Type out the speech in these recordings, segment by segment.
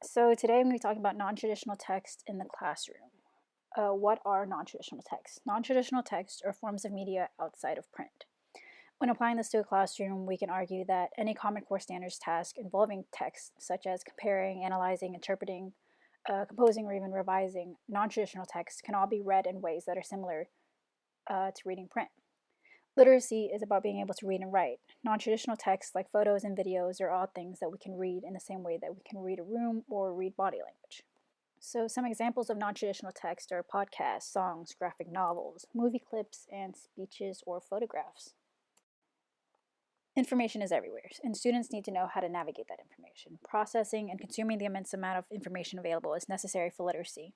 So today I'm going to be talking about non-traditional text in the classroom. What are non-traditional texts? Non-traditional texts are forms of media outside of print. When applying this to a classroom, we can argue that any Common Core standards task involving text, such as comparing, analyzing, interpreting, composing, or even revising non-traditional text, can all be read in ways that are similar to reading print. Literacy is about being able to read and write. Non-traditional texts like photos and videos are all things that we can read in the same way that we can read a room or read body language. So some examples of non-traditional text are podcasts, songs, graphic novels, movie clips, and speeches or photographs. Information is everywhere, and students need to know how to navigate that information. Processing and consuming the immense amount of information available is necessary for literacy.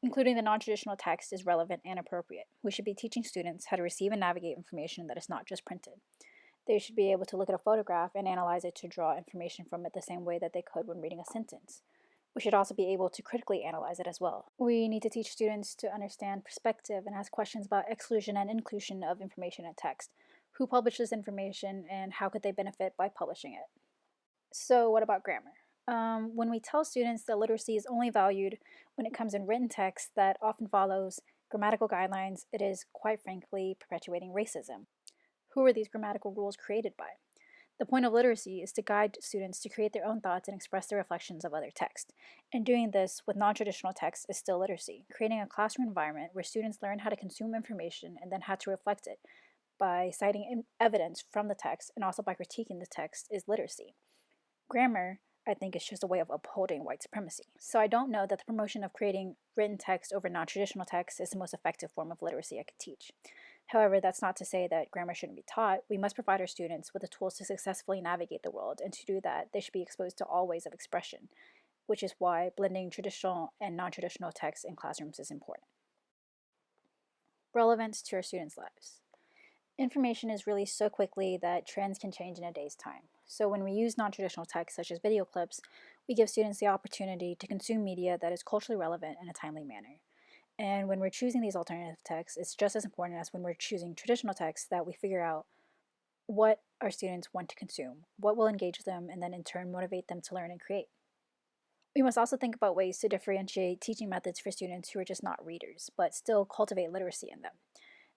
Including the non-traditional text is relevant and appropriate. We should be teaching students how to receive and navigate information that is not just printed. They should be able to look at a photograph and analyze it to draw information from it the same way that they could when reading a sentence. We should also be able to critically analyze it as well. We need to teach students to understand perspective and ask questions about exclusion and inclusion of information and text. Who publishes information and how could they benefit by publishing it? So, what about grammar? When we tell students that literacy is only valued when it comes in written text that often follows grammatical guidelines, it is quite frankly perpetuating racism. Who are these grammatical rules created by? The point of literacy is to guide students to create their own thoughts and express their reflections of other text. And doing this with non traditional text is still literacy, creating a classroom environment where students learn how to consume information and then how to reflect it by citing evidence from the text and also by critiquing the text is literacy. Grammar, I think, is just a way of upholding white supremacy. So I don't know that the promotion of creating written text over non-traditional text is the most effective form of literacy I could teach. However, that's not to say that grammar shouldn't be taught. We must provide our students with the tools to successfully navigate the world, and to do that, they should be exposed to all ways of expression, which is why blending traditional and non-traditional texts in classrooms is important. Relevance to our students' lives. Information is released so quickly that trends can change in a day's time. So when we use non-traditional text such as video clips, we give students the opportunity to consume media that is culturally relevant in a timely manner. And when we're choosing these alternative texts, it's just as important as when we're choosing traditional texts that we figure out what our students want to consume, what will engage them, and then in turn motivate them to learn and create. We must also think about ways to differentiate teaching methods for students who are just not readers, but still cultivate literacy in them.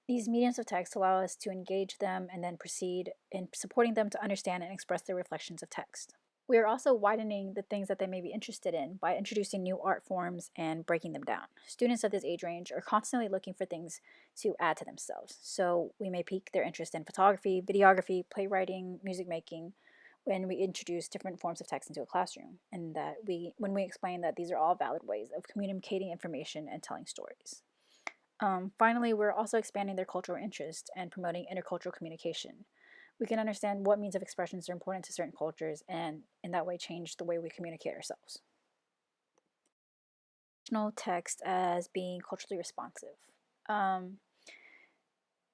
These mediums of text allow us to engage them and then proceed in supporting them to understand and express their reflections of text. We are also widening the things that they may be interested in by introducing new art forms and breaking them down. Students of this age range are constantly looking for things to add to themselves, so we may pique their interest in photography, videography, playwriting, music making when we introduce different forms of text into a classroom, and when we explain that these are all valid ways of communicating information and telling stories. Finally, we're also expanding their cultural interest and promoting intercultural communication. We can understand what means of expressions are important to certain cultures and, in that way, change the way we communicate ourselves. Traditional text as being culturally responsive. Um,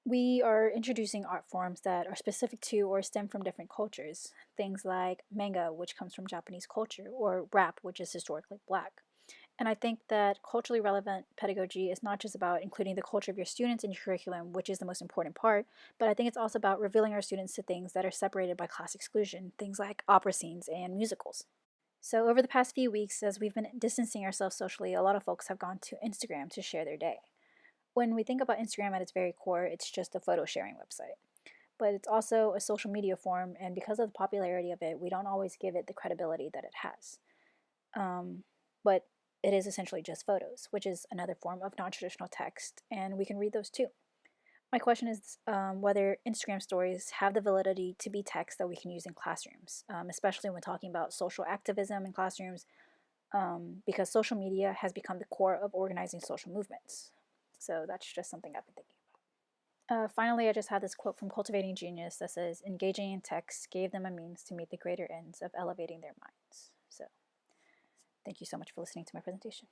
we are introducing art forms that are specific to or stem from different cultures. Things like manga, which comes from Japanese culture, or rap, which is historically black. And I think that culturally relevant pedagogy is not just about including the culture of your students in your curriculum, which is the most important part, but I think it's also about revealing our students to things that are separated by class exclusion, things like opera scenes and musicals. So, over the past few weeks, as we've been distancing ourselves socially, a lot of folks have gone to Instagram to share their day. When we think about Instagram at its very core, it's just a photo sharing website. But it's also a social media form, and because of the popularity of it, we don't always give it the credibility that it has. But it is essentially just photos, which is another form of non traditional text, and we can read those too. My question is whether Instagram stories have the validity to be text that we can use in classrooms, especially when talking about social activism in classrooms, because social media has become the core of organizing social movements. So that's just something I've been thinking about. Finally, I just had this quote from Cultivating Genius that says, "Engaging in text gave them a means to meet the greater ends of elevating their minds." So thank you so much for listening to my presentation.